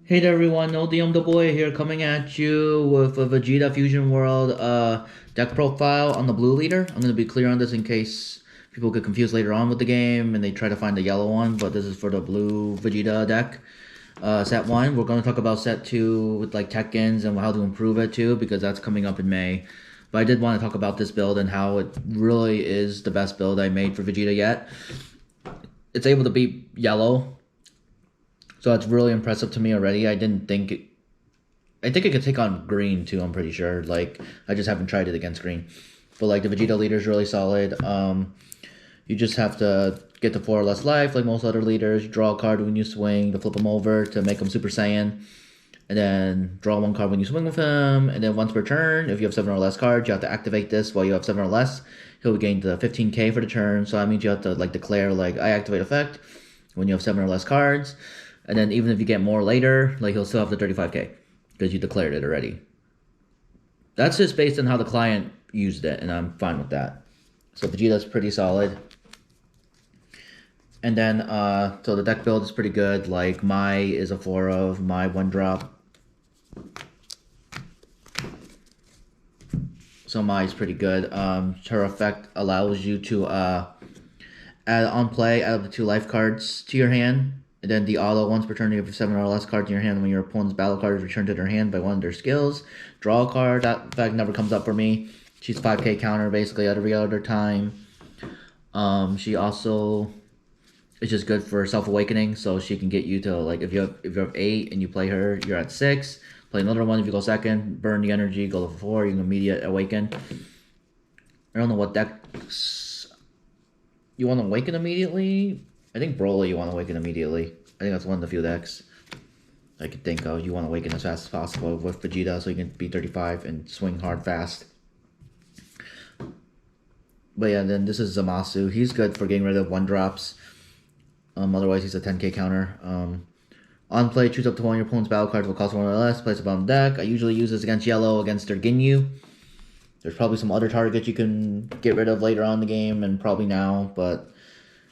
Hey there everyone, ODM the boy here coming at you with a Vegeta Fusion World deck profile on the blue leader. I'm going to be clear on this in case people get confused later on with the game and they try to find the yellow one, but this is for the blue Vegeta deck. Set 1, we're going to talk about set 2 with like tech-ins and how to improve it too, because that's coming up in May. But I did want to talk about this build and how it really is the best build I made for Vegeta yet. It's able to beat yellow. So it's really impressive to me already. I think it could take on green too, I'm pretty sure. Like, I just haven't tried it against green. But like the Vegeta leader is really solid. You just have to get to 4 or less life, like most other leaders. You draw a card when you swing to flip him over to make him Super Saiyan. And then draw 1 card when you swing with him. And then once per turn, if you have 7 or less cards, you have to activate this while you have 7 or less. He'll gain the 15k for the turn. So that means you have to like declare like I activate effect when you have 7 or less cards. And then even if you get more later, like he'll still have the 35k because you declared it already. That's just based on how the client used it, and I'm fine with that. So Vegeta's pretty solid. And then, so the deck build is pretty good. Like, Mai is a 4 of, Mai 1-drop. So Mai is pretty good. Her effect allows you to add on play, add up to 2 life cards to your hand. And then the auto, once per turn, you have 7 or less cards in your hand. When your opponent's battle card is returned to their hand by one of their skills, draw a card. That fact never comes up for me. She's 5k counter basically every other time. She also is just good for self-awakening, so she can get you to, like, if you have 8 and you play her, you're at 6. Play another one if you go second, burn the energy, go to 4, you can immediate awaken. I don't know what decks you want to awaken immediately. I think Broly you want to awaken immediately. I think that's one of the few decks I could think of. You want to awaken as fast as possible with Vegeta so you can be 35 and swing hard fast. But yeah, then this is Zamasu. He's good for getting rid of 1-drops. Otherwise, he's a 10k counter. On play, choose up to 1 of your opponent's battle cards will cost 1 or less. Place it on the deck. I usually use this against yellow, against their Ginyu. There's probably some other targets you can get rid of later on in the game, and probably now, but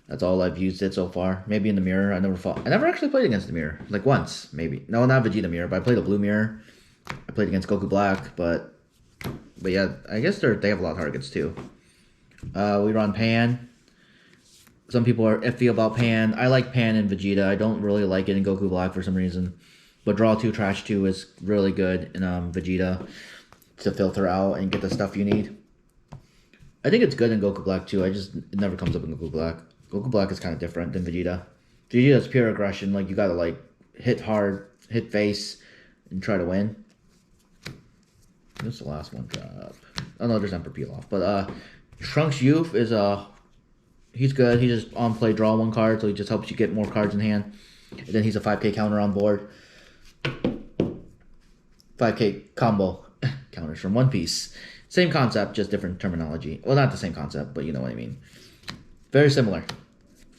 that's all I've used it so far. Maybe in the mirror. I never actually played against the mirror. Like once, maybe. No, not Vegeta mirror, but I played a blue mirror. I played against Goku Black, but yeah, I guess they have a lot of targets too. We run Pan. Some people are iffy about Pan. I like Pan in Vegeta. I don't really like it in Goku Black for some reason. But Draw 2, Trash 2 is really good in Vegeta to filter out and get the stuff you need. I think it's good in Goku Black too. It never comes up in Goku Black. Goku Black is kind of different than Vegeta. Vegeta is pure aggression. Like, you gotta, like, hit hard, hit face, and try to win. This is the last one drop. Oh, no, there's Emperor Pilaf. But, Trunks Youth is, he's good. He just on play, draw 1 card, so he just helps you get more cards in hand. And then he's a 5k counter on board. 5k combo counters from One Piece. Same concept, just different terminology. Well, not the same concept, but you know what I mean. Very similar.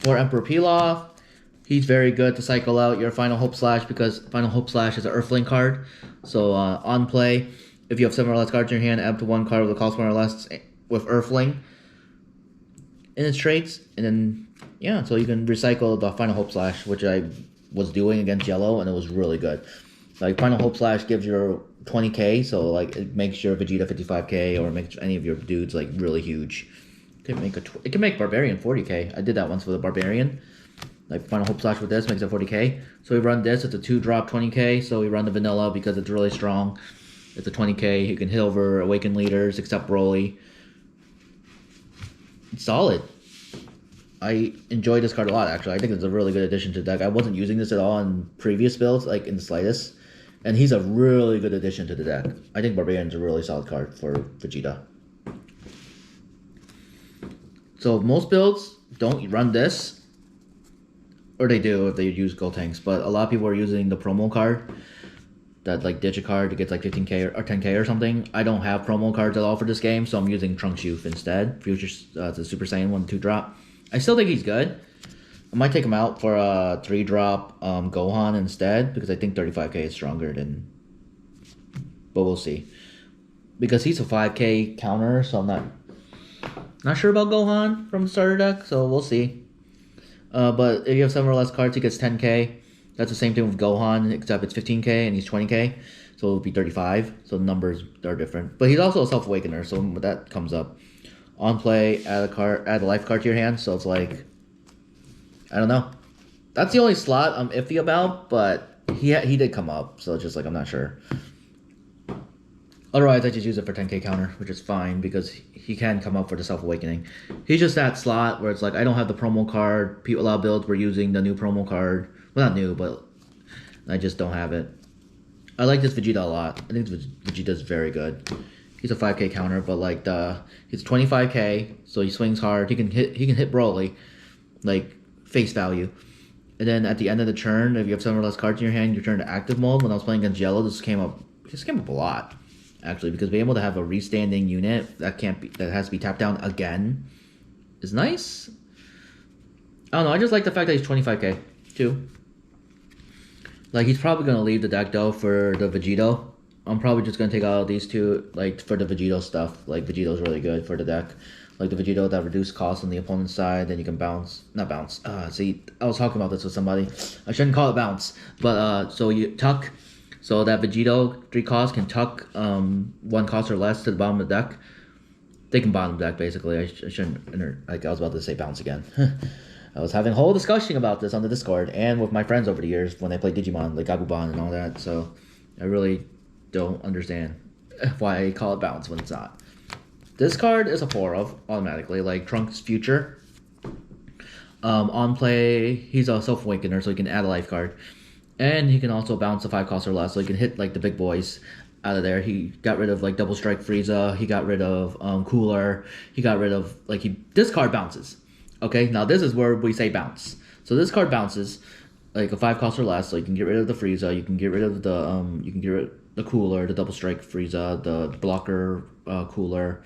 For Emperor Pilaf, he's very good to cycle out your Final Hope Slash, because Final Hope Slash is an Earthling card. So on play, if you have 7 or less cards in your hand, add up to 1 card with a cost 1 or less with Earthling in its traits. And then, yeah, so you can recycle the Final Hope Slash, which I was doing against yellow, and it was really good. Like, Final Hope Slash gives you 20k, so like it makes your Vegeta 55k, or makes any of your dudes like really huge. It can make Barbarian 40k. I did that once with a Barbarian. Like, Final Hope Slash with this makes it 40k. So we run this. It's a 2-drop 20k. So we run the vanilla because it's really strong. It's a 20k. You can hit over Awaken leaders except Broly. It's solid. I enjoy this card a lot, actually. I think it's a really good addition to the deck. I wasn't using this at all in previous builds, like in the slightest. And he's a really good addition to the deck. I think Barbarian's a really solid card for Vegeta. So most builds don't run this, or they do if they use Gold Tanks, but a lot of people are using the promo card, that like ditch a card to get like 15k or 10k or something. I don't have promo cards at all for this game, so I'm using Trunks Youth instead. Future the Super Saiyan 1 2-drop. I still think he's good. I might take him out for a 3-drop Gohan instead, because I think 35k is stronger than, but we'll see. Because he's a 5k counter, so I'm not sure about Gohan from the starter deck, so we'll see. But if you have 7 or less cards, he gets 10k. That's the same thing with Gohan, except it's 15k and he's 20k, so it would be 35. So the numbers are different. But he's also a self-awakener, so when that comes up, on play, add a life card to your hand. So it's like, I don't know. That's the only slot I'm iffy about, but he did come up, so it's just like I'm not sure. Otherwise, I just use it for 10k counter, which is fine because he can come up for the self-awakening. He's just that slot where it's like I don't have the promo card. A lot of builds were using the new promo card. Well, not new, but I just don't have it. I like this Vegeta a lot. I think Vegeta's very good. He's a 5k counter, but like he's 25k, so he swings hard. He can hit Broly, like face value. And then at the end of the turn, if you have 7 or less cards in your hand, you turn to active mode. When I was playing against Yellow, this came up a lot, actually, because being able to have a restanding unit that has to be tapped down again is nice. I don't know. I just like the fact that he's 25k too. Like he's probably gonna leave the deck though for the Vegito. I'm probably just gonna take out these two like for the Vegito stuff. Like Vegito's really good for the deck. Like the Vegito that reduce cost on the opponent's side, then you can not bounce. See, I was talking about this with somebody. I shouldn't call it bounce, but so you tuck, so that Vegito 3 cost can tuck 1 cost or less to the bottom of the deck. They can bottom deck basically. I shouldn't like I was about to say bounce again. I was having a whole discussion about this on the Discord and with my friends over the years when they play Digimon, like Gabuban and all that. So I really don't understand why I call it bounce when it's not. This card is a 4 of automatically, like Trunks Future. On play, he's a self-awakener, so he can add a life card. And he can also bounce a 5 cost or less, so he can hit like the big boys out of there. He got rid of like Double Strike Frieza, he got rid of Cooler, he got rid of this card bounces. Okay, now this is where we say bounce. So this card bounces like a 5 cost or less, so you can get rid of the Frieza, you can get rid of the Cooler, the Double Strike Frieza, the blocker Cooler.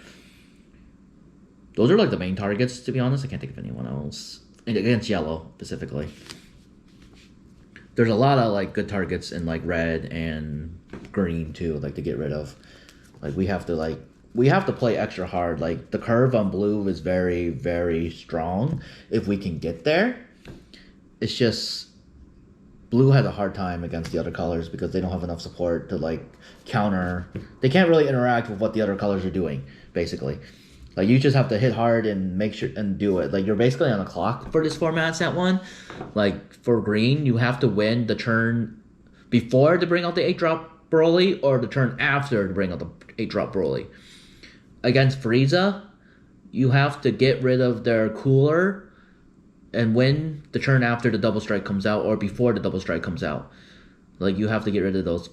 Those are like the main targets, to be honest. I can't think of anyone else. And against Yellow, specifically. There's a lot of like good targets in like red and green too, like to get rid of. Like we have to play extra hard. Like the curve on blue is very, very strong if we can get there. It's just blue has a hard time against the other colors because they don't have enough support to like counter. They can't really interact with what the other colors are doing, basically. Like you just have to hit hard and make sure and do it. Like you're basically on a clock for this format set 1. Like for green, you have to win the turn before to bring out the 8-drop Broly or the turn after to bring out the 8-drop Broly. Against Frieza, you have to get rid of their Cooler and win the turn after the Double Strike comes out or before the Double Strike comes out. Like you have to get rid of those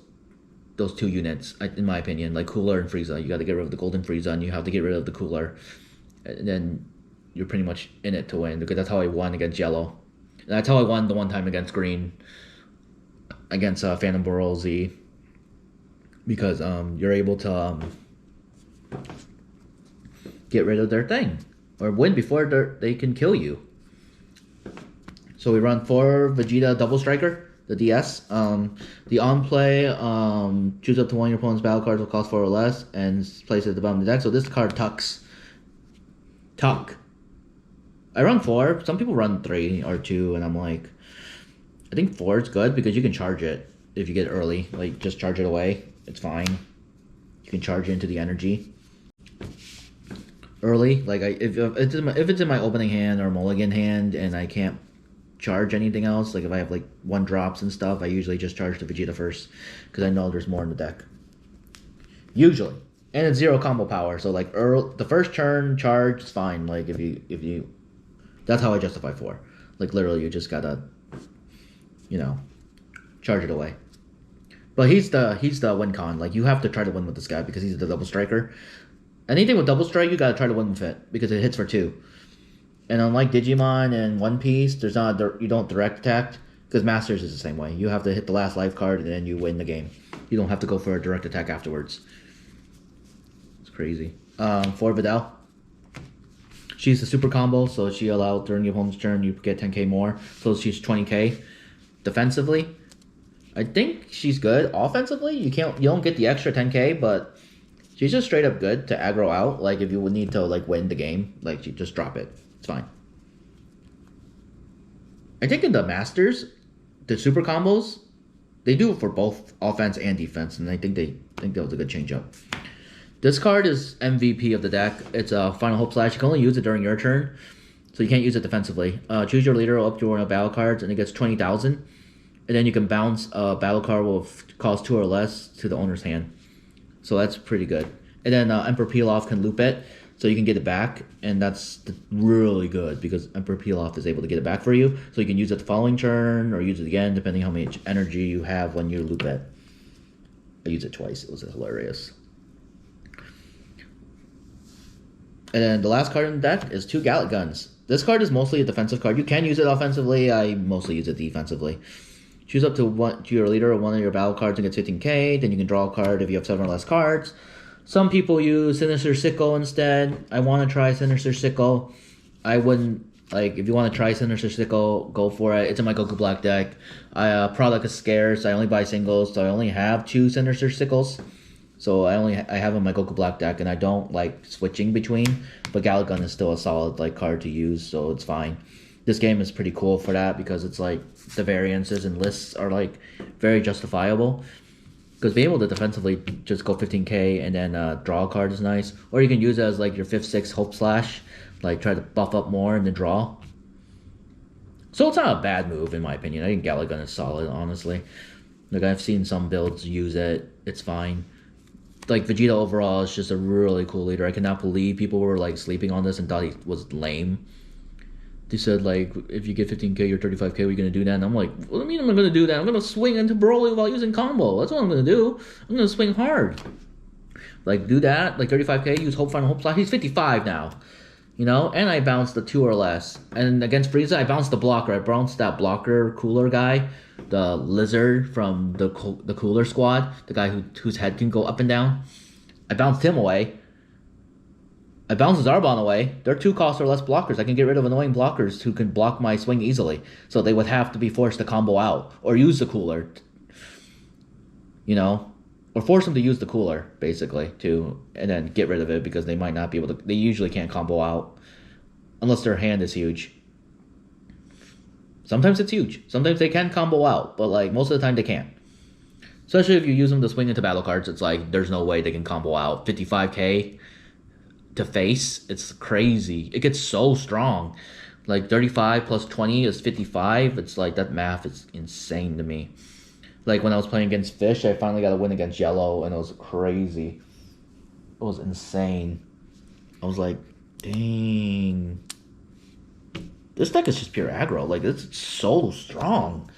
2 units, in my opinion, like Cooler and Frieza. You got to get rid of the Golden Frieza, and you have to get rid of the Cooler. And then you're pretty much in it to win, because that's how I won against Yellow. And that's how I won the one time against Green, against Phantom Burrow Z. Because you're able to get rid of their thing, or win before they can kill you. So we run 4 Vegeta Double Striker. The DS, the on-play, choose up to 1 of your opponent's battle cards will cost 4 or less, and place it at the bottom of the deck. So this card tucks. Tuck. I run 4. Some people run 3 or 2, and I'm like, I think 4 is good because you can charge it if you get early. Like, just charge it away. It's fine. You can charge it into the energy. Early, like if it's in my opening hand or mulligan hand, and I can't charge anything else, like if I have like 1 drops and stuff, I usually just charge the Vegeta first because I know there's more in the deck usually, and it's 0 combo power, so like the first turn charge is fine. Like if you that's how I justify 4. Like literally you just gotta charge it away. But he's the win con. Like you have to try to win with this guy because he's the double striker. Anything with double strike, you gotta try to win with it because it hits for 2. And unlike Digimon and One Piece, you don't direct attack, because Masters is the same way. You have to hit the last life card and then you win the game. You don't have to go for a direct attack afterwards. It's crazy. For Vidal, she's a super combo, so she allowed during your opponent's turn you get 10k more. So she's 20k defensively. I think she's good offensively. You don't get the extra 10k, but she's just straight up good to aggro out. Like if you would need to like win the game, like you just drop it. It's fine. I think in the Masters, the super combos, they do it for both offense and defense, and I think that was a good change up. This card is MVP of the deck. It's a Final Hope Slash. You can only use it during your turn, so you can't use it defensively. Choose your leader up to one of battle cards, and it gets 20,000. And then you can bounce a battle card with cost 2 or less to the owner's hand. So that's pretty good. And then Emperor Pilaf can loop it, so you can get it back, and that's really good because Emperor Pilaf is able to get it back for you. So you can use it the following turn or use it again, depending how much energy you have when you loop it. I used it twice. It was hilarious. And then the last card in the deck is 2 Gallic Guns. This card is mostly a defensive card. You can use it offensively. I mostly use it defensively. Choose up to your leader or one of your battle cards and get 15k. Then you can draw a card if you have 7 or less cards. Some people use Sinister Sickle instead. I want to try Sinister Sickle. I wouldn't, like, if you want to try Sinister Sickle, go for it. It's in my Goku Black deck. Product is scarce. I only buy singles, so I only have 2 Sinister Sickles. So I have in my Goku Black deck, and I don't like switching between. But Gallic Gun is still a solid card to use, so it's fine. This game is pretty cool for that because it's like the variances and lists are like very justifiable. Because being able to defensively just go 15k and then draw a card is nice. Or you can use it as like your 5th, 6th Hope Slash, like try to buff up more and then draw. So it's not a bad move in my opinion. I think Gallic Gun is solid, honestly. Like I've seen some builds use it. It's fine. Like Vegeta overall is just a really cool leader. I cannot believe people were like sleeping on this and thought he was lame. They said like if you get 15k or 35k, we're gonna do that. And I'm like, what do you mean I'm gonna do that? I'm gonna swing into Broly while using combo. That's what I'm gonna do. I'm gonna swing hard. Like do that, like 35k, use Hope Final Hope Slash. He's 55 now. You know, and I bounced the 2 or less. And against Frieza, I bounced the blocker. I bounced that blocker cooler guy, the lizard from the cooler squad, the guy whose head can go up and down. I bounced him away. I bounced Zarbon away. They're 2 cost or less blockers. I can get rid of annoying blockers who can block my swing easily. So they would have to be forced to combo out or use the cooler. You know? Or force them to use the cooler, basically, too, and then get rid of it because they might not be able to. They usually can't combo out unless their hand is huge. Sometimes it's huge. Sometimes they can combo out, but like most of the time they can't. Especially if you use them to swing into battle cards, it's like there's no way they can combo out. 55k to face, it's crazy. It gets so strong. Like 35 plus 20 is 55. It's like that math is insane to me. Like when I was playing against Fish, I finally got a win against Yellow, and it was crazy. It was insane. I was like, dang. This deck is just pure aggro. Like, it's so strong.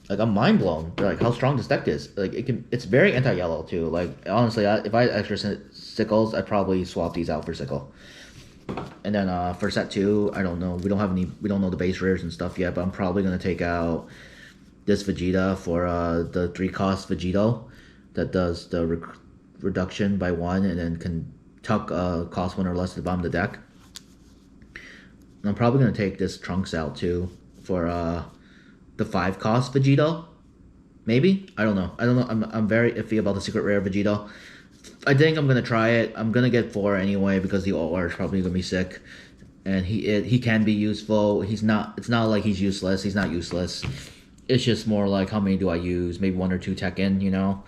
Like, I'm mind blown. Like, how strong this deck is. Like, it's very anti-yellow, too. Like, honestly, if I had extra Sickles, I'd probably swap these out for Sickle. And then for set 2, I don't know. We don't know the base rares and stuff yet, but I'm probably going to take out this Vegeta for the 3-cost Vegito that does the reduction by 1 and then can tuck cost 1 or less to the bottom of the deck. And I'm probably going to take this Trunks out too for the 5-cost Vegito. Maybe? I don't know. I'm very iffy about the secret rare Vegito. I think I'm going to try it. I'm going to get 4 anyway because the OR is probably going to be sick. And he can be useful. It's not like he's useless. He's not useless. It's just more like, how many do I use? Maybe 1 or 2 Tekken, you know?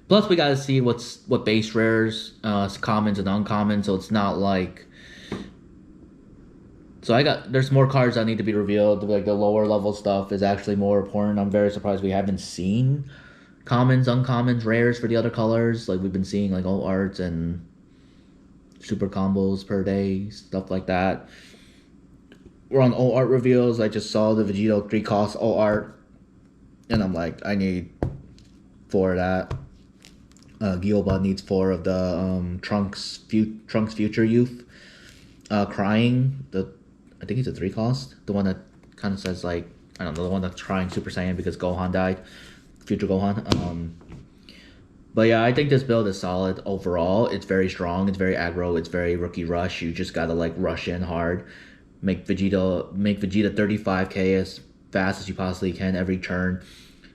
Plus, we gotta see what base rares, commons and uncommons, so it's not like... So there's more cards that need to be revealed. Like, the lower level stuff is actually more important. I'm very surprised we haven't seen commons, uncommons, rares for the other colors. Like, we've been seeing, like, all arts and super combos per day, stuff like that. We're on all art reveals. I just saw the Vegito 3-cost all art, and I'm like, I need 4 of that. Gyoba needs 4 of the Trunks Future Youth. Crying, I think he's a 3-cost. The one that kind of says like, I don't know, the one that's crying Super Saiyan because Gohan died. Future Gohan. But yeah, I think this build is solid overall. It's very strong. It's very aggro. It's very rookie rush. You just gotta like rush in hard. Make Vegeta 35k as fast as you possibly can every turn.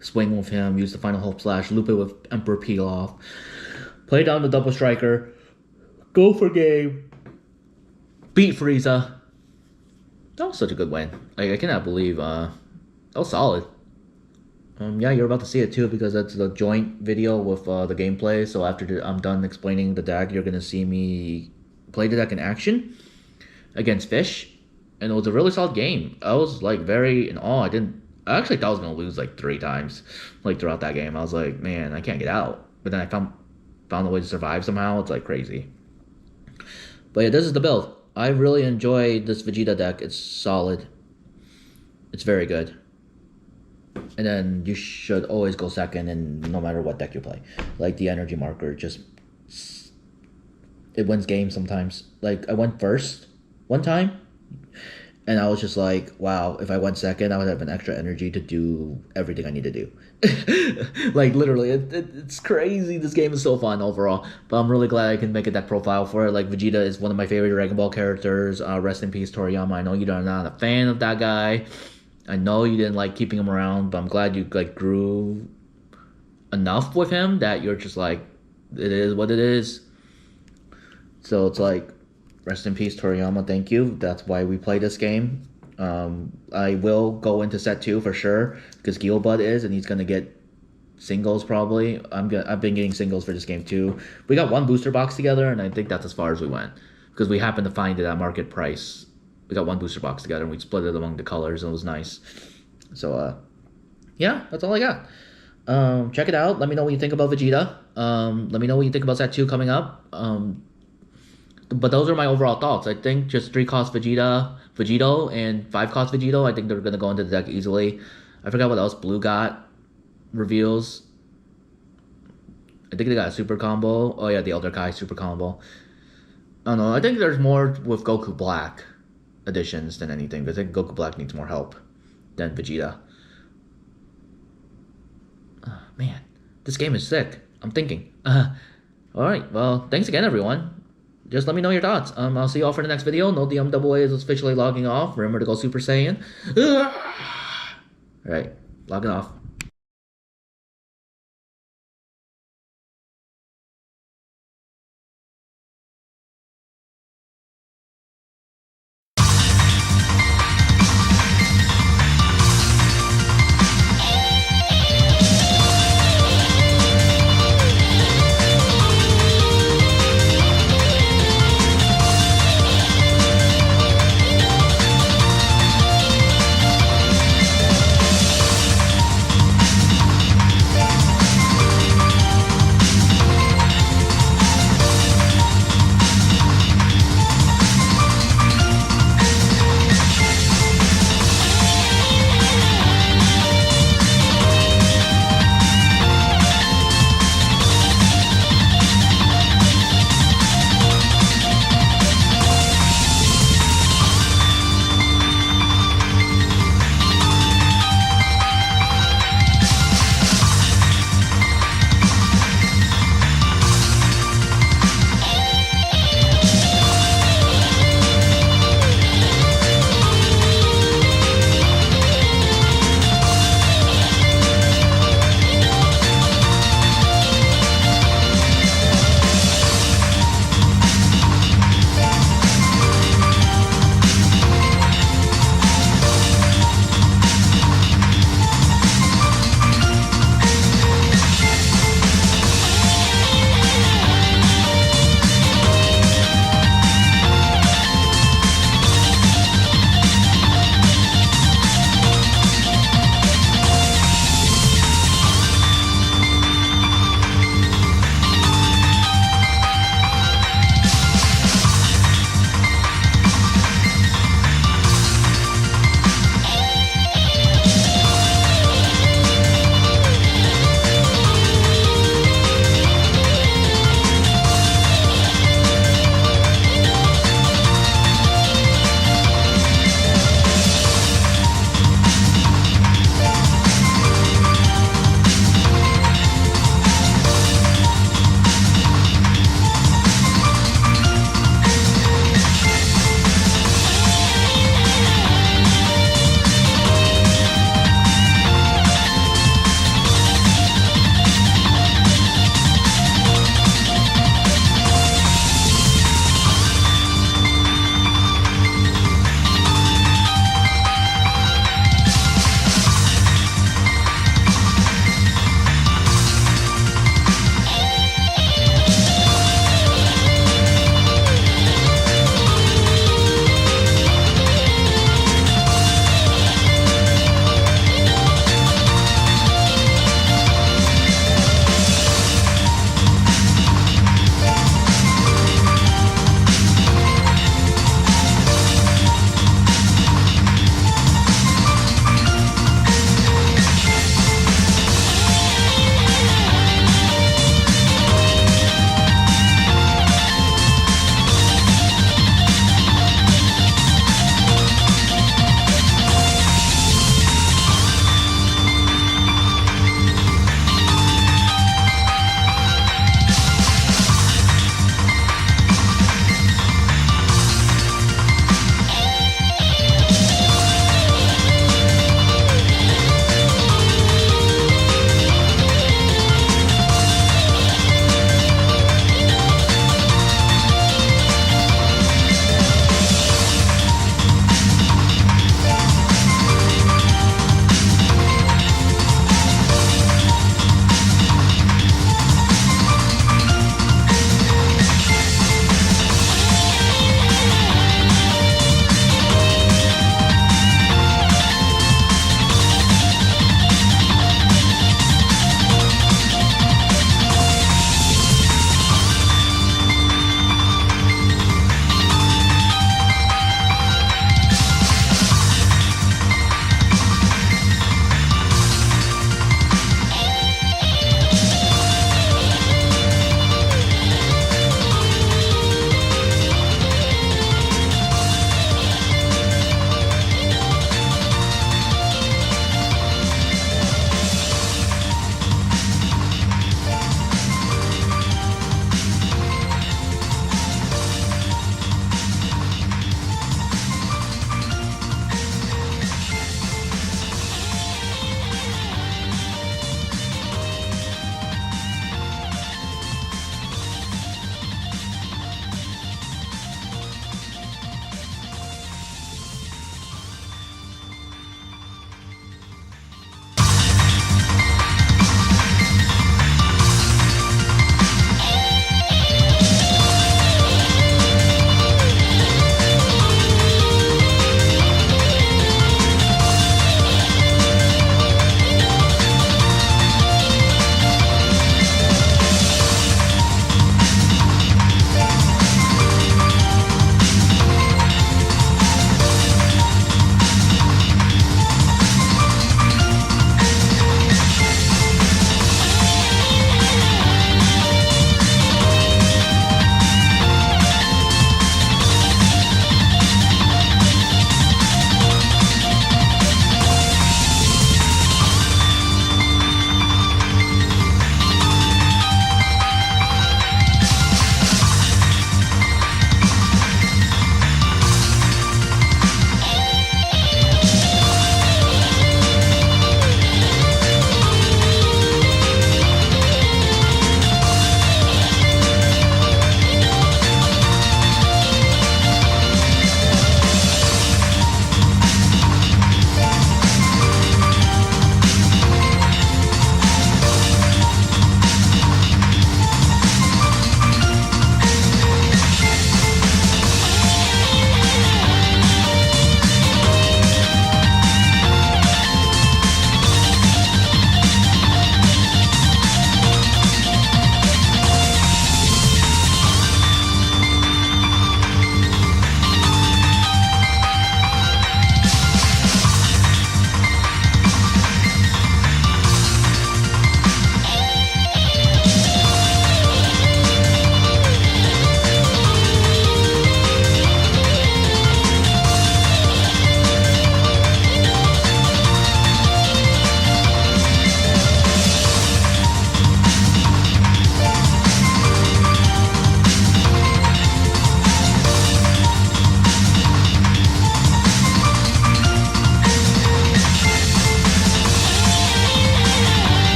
Swing with him, use the Final Hope Slash, loop it with Emperor Pilaf. Play down the Double Striker. Go for game. Beat Frieza. That was such a good win. Like, I cannot believe that was solid. Yeah, you're about to see it too because that's the joint video with the gameplay. So after I'm done explaining the deck, you're gonna see me play the deck in action against Fish, and it was a really solid game. I was like very in awe. I actually thought I was gonna lose like 3 times, like throughout that game. I was like, man, I can't get out. But then I found a way to survive somehow. It's like crazy. But yeah, this is the build. I really enjoy this Vegeta deck. It's solid. It's very good. And then you should always go second, and no matter what deck you play, like the energy marker, just it wins games sometimes. Like I went first one time, and I was just like, wow, if I went second, I would have an extra energy to do everything I need to do. Like literally, it's crazy. This game is so fun overall, but I'm really glad I can make a deck profile for it. Like Vegeta is one of my favorite Dragon Ball characters. Rest in peace, Toriyama. I know you're not a fan of that guy. I know you didn't like keeping him around, but I'm glad you like grew enough with him that you're just like, it is what it is. So it's like, rest in peace, Toriyama. Thank you. That's why we play this game. I will go into set 2 for sure because Gilbud is, and he's gonna get singles probably. I've been getting singles for this game too. We got one booster box together, and I think that's as far as we went because we happened to find it at market price. We got one booster box together, and we split it among the colors, and it was nice. So yeah, that's all I got. Check it out. Let me know what you think about Vegeta. Let me know what you think about set 2 coming up. But those are my overall thoughts. I think just 3-cost Vegito, and 5-cost Vegito, I think they're going to go into the deck easily. I forgot what else Blue got reveals. I think they got a super combo. Oh yeah, the Elder Kai super combo. I don't know. I think there's more with Goku Black additions than anything. Because I think Goku Black needs more help than Vegeta. Man, this game is sick. I'm thinking. Alright, well, thanks again, everyone. Just let me know your thoughts. I'll see you all for the next video. No, the MAA is officially logging off. Remember to go Super Saiyan. Alright, logging off.